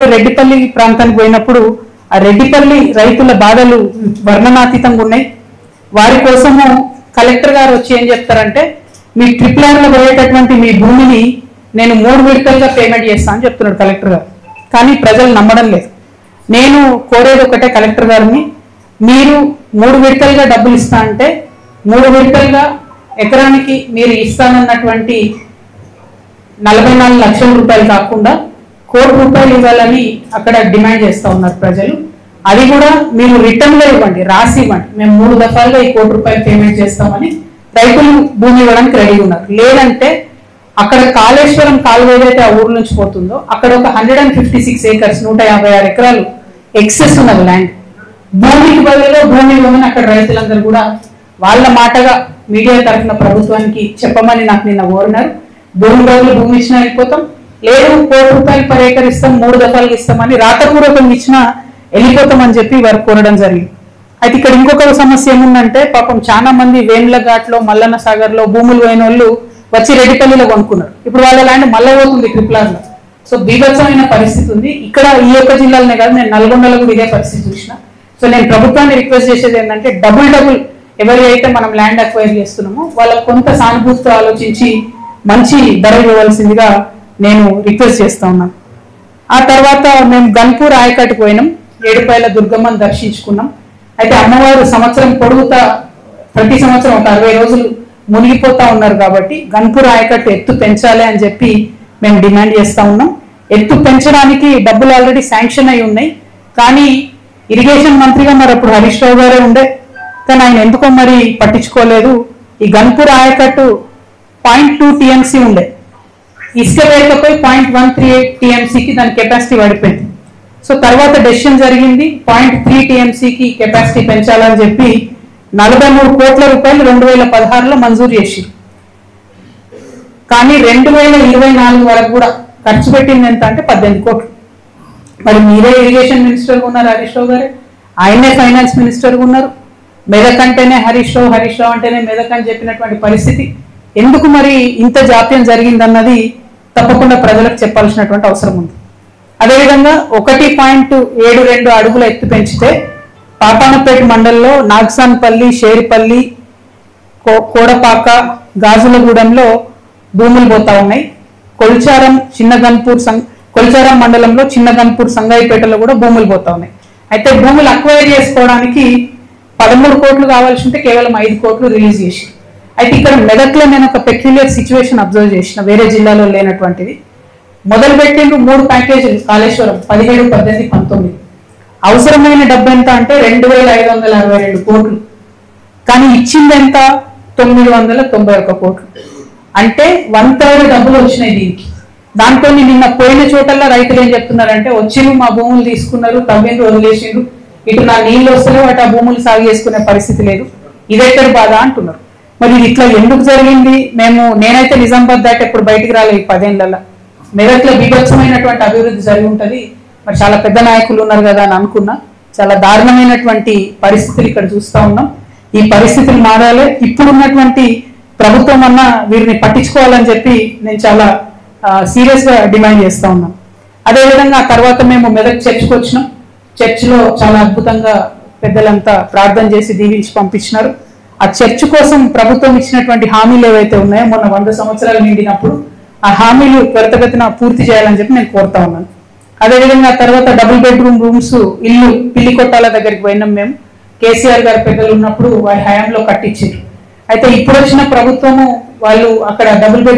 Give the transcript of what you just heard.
రెడ్డిపల్లి ప్రాంతానికి పోయినప్పుడు ఆ రెడ్డిపల్లి రైతుల బాధలు వర్ణనాతీతంగా ఉన్నాయి. వారి కోసము కలెక్టర్ గారు వచ్చి ఏం చెప్తారంటే, మీ ట్రిపుల్ ఆర్లో పోయేటటువంటి మీ భూమిని నేను 3 విడతలుగా పేమెంట్ చేస్తాను అని చెప్తున్నాడు కలెక్టర్ గారు. కానీ ప్రజలు నమ్మడం లేదు. నేను కోరేది ఒకటే కలెక్టర్ గారిని, మీరు 3 విడతలుగా డబ్బులు ఇస్తా అంటే 3 విడతలుగా ఎకరానికి మీరు ఇస్తానన్నటువంటి 44 లక్షల రూపాయలు కాకుండా 1 కోటి రూపాయలు ఇవ్వాలని అక్కడ డిమాండ్ చేస్తూ ఉన్నారు ప్రజలు. అది కూడా మీరు రిటర్న్లో ఇవ్వండి, రాసి ఇవ్వండి, మేము 3 దఫాలుగా 1 కోటి రూపాయలు పేమెంట్ చేస్తామని రైతులు భూమి ఇవ్వడానికి రెడీ ఉన్నారు. లేదంటే అక్కడ కాళేశ్వరం కాలువ ఏదైతే ఆ ఊరు నుంచి పోతుందో అక్కడ ఒక 156 ఏకర్స్ 156 ఎకరాలు ఎక్సెస్ ఉన్నది ల్యాండ్. భూమికి బదులుగా భూమి ఇవ్వమని అక్కడ రైతులందరూ కూడా వాళ్ళ మాటగా మీడియా తరఫున ప్రభుత్వానికి చెప్పమని నాకు నిన్న కోరినారు. భూమి బదులు భూమి ఇచ్చినా వెళ్ళిపోతాం, లేదు 1 కోటి రూపాయలు పర్ ఏకర్ ఇస్తాం, 3 దఫాలుగా ఇస్తామని రాతపూర్వకంగా ఇచ్చినా వెళ్ళిపోతామని చెప్పి వారు కోరడం జరిగింది. అయితే ఇక్కడ ఇంకొక సమస్య ఏముందంటే, పాపం చాలా మంది వేములఘాట్లో మల్లన్న సాగర్లో భూములు పోయిన వాళ్ళు వచ్చి రెడ్డిపల్లిలో కొనుక్కున్నారు. ఇప్పుడు వాళ్ళ ల్యాండ్ మళ్ళీ పోతుంది ట్రిపుల్ ఆర్లో. సో బీభత్సమైన పరిస్థితి ఉంది. ఇక్కడ ఈ యొక్క జిల్లాలోనే కాదు, నేను నల్గొండలో కూడా ఇదే పరిస్థితి చూసిన. సో నేను ప్రభుత్వాన్ని రిక్వెస్ట్ చేసేది ఏంటంటే, డబుల్ ఎవరి అయితే మనం ల్యాండ్ అక్వైర్ చేస్తున్నామో వాళ్ళకు కొంత సానుభూతితో ఆలోచించి మంచి ధర ఇవ్వవలసిందిగా నేను రిక్వెస్ట్ చేస్తా ఉన్నాను. ఆ తర్వాత మేము గన్పూర్ ఆయకట్టుకు పోయినాం, ఏడుపాయల దుర్గమ్మను దర్శించుకున్నాం. అయితే అమ్మవారు సంవత్సరం పొడుగుతా ప్రతి సంవత్సరం ఒక 60 రోజులు మునిగిపోతా ఉన్నారు కాబట్టి గన్పూర్ ఆయకట్టు ఎత్తు పెంచాలి అని చెప్పి మేము డిమాండ్ చేస్తా ఉన్నాం. ఎత్తు పెంచడానికి డబ్బులు ఆల్రెడీ శాంక్షన్ అయి ఉన్నాయి. కానీ ఇరిగేషన్ మంత్రిగా మరి అప్పుడు హరీష్ రావు గారే ఉండే, కానీ ఆయన ఎందుకో మరి పట్టించుకోలేదు. ఈ గన్పూర్ ఆయకట్టు 0.2 TMC ఉండే, ఇసుక వేయకపోయి 0.138 TMCకి దాని కెపాసిటీ పడిపోయింది. సో తర్వాత డెసిషన్ జరిగింది 0.3 TMCకి కెపాసిటీ పెంచాలని చెప్పి 43 కోట్ల రూపాయలు 2016లో మంజూరు చేశారు. కానీ 2024 వరకు కూడా ఖర్చు పెట్టింది ఎంత అంటే 18 కోట్లు. మరి మీరే ఇరిగేషన్ మినిస్టర్గా ఉన్నారు హరీష్ రావు గారే, ఆయనే ఫైనాన్స్ మినిస్టర్గా ఉన్నారు. మెదక్ అంటేనే హరీష్ రావు, హరీష్ రావు అంటేనే మెదక్ అని చెప్పినటువంటి పరిస్థితి. ఎందుకు మరి ఇంత జాప్యం జరిగిందన్నది తప్పకుండా ప్రజలకు చెప్పాల్సినటువంటి అవసరం ఉంది. అదేవిధంగా 1.72 అడుగుల ఎత్తు పెంచితే పాపానపేట మండలంలో నాగసాన్పల్లి, షేరిపల్లి, కోడపాక, గాజులగూడెంలో భూములు పోతా ఉన్నాయి. కొల్చారం మండలంలో చిన్న గన్పూర్ సంగాయిపేటలో కూడా భూములు పోతా ఉన్నాయి. అయితే భూములు అక్వైర్ చేసుకోవడానికి 13 కోట్లు కావాల్సి ఉంటే కేవలం 5 కోట్లు రిలీజ్ చేసి. అయితే ఇక్కడ మెదక్లో నేను ఒక పెక్యులియర్ సిచ్యువేషన్ అబ్జర్వ్ చేసిన, వేరే జిల్లాలో లేనటువంటిది. మొదలు పెట్టిండ్రు 3 ప్యాకేజీలు కాళేశ్వరం 17, 18, 19. అవసరమైన డబ్బు ఎంత అంటే 2562 కోట్లు. కానీ ఇచ్చింది ఎంత 991 కోట్లు. అంటే 1/3 డబ్బులు వచ్చినాయి దీనికి. దాంతో నిన్న పోయిన చోటల్లో రైతులు ఏం చెప్తున్నారంటే, వచ్చిండ్రు మా భూములు తీసుకున్నారు, తవ్విండ్రు, వదిలేసిండ్రు, ఇటు నా నీళ్ళు వస్తలేవు, అటు ఆ భూములు సాగు చేసుకునే పరిస్థితి లేదు, ఇదెక్కడ బాధ అంటున్నారు. మరి ఇది ఇట్లా ఎందుకు జరిగింది? నేనైతే నిజామాబాద్ దాటి ఎప్పుడు బయటికి రాలేదు 10 ఏళ్లలో. మెదక్లో బీభత్సమైనటువంటి అభివృద్ధి జరిగి ఉంటుంది, మరి చాలా పెద్ద నాయకులు ఉన్నారు కదా అని అనుకున్నా. చాలా దారుణమైనటువంటి పరిస్థితులు ఇక్కడ చూస్తూ ఉన్నాం. ఈ పరిస్థితులు మారాలి. ఇప్పుడున్నటువంటి ప్రభుత్వం అన్నా వీరిని పట్టించుకోవాలని చెప్పి నేను చాలా సీరియస్గా డిమాండ్ చేస్తూ ఉన్నాం. అదేవిధంగా ఆ తర్వాత మేము మెదక్ చర్చ్కి వచ్చినాం. చర్చ్లో చాలా అద్భుతంగా పెద్దలంతా ప్రార్థన చేసి దీవించి పంపించినారు. ఆ చర్చ్ కోసం ప్రభుత్వం ఇచ్చినటువంటి హామీలు ఏవైతే ఉన్నాయో మొన్న 100 సంవత్సరాలు నిండినప్పుడు ఆ హామీలు త్వరితగతిన పూర్తి చేయాలని చెప్పి నేను కోరుతా ఉన్నాను. అదేవిధంగా తర్వాత డబుల్ బెడ్రూమ్ రూమ్స్ ఇల్లు పిల్లికొట్టాల దగ్గరికి పోయినాం మేము. కేసీఆర్ గారి పెద్దలు ఉన్నప్పుడు వారి హయాంలో కట్టించారు. అయితే ఇప్పుడు వచ్చిన ప్రభుత్వము వాళ్ళు అక్కడ డబుల్ బెడ్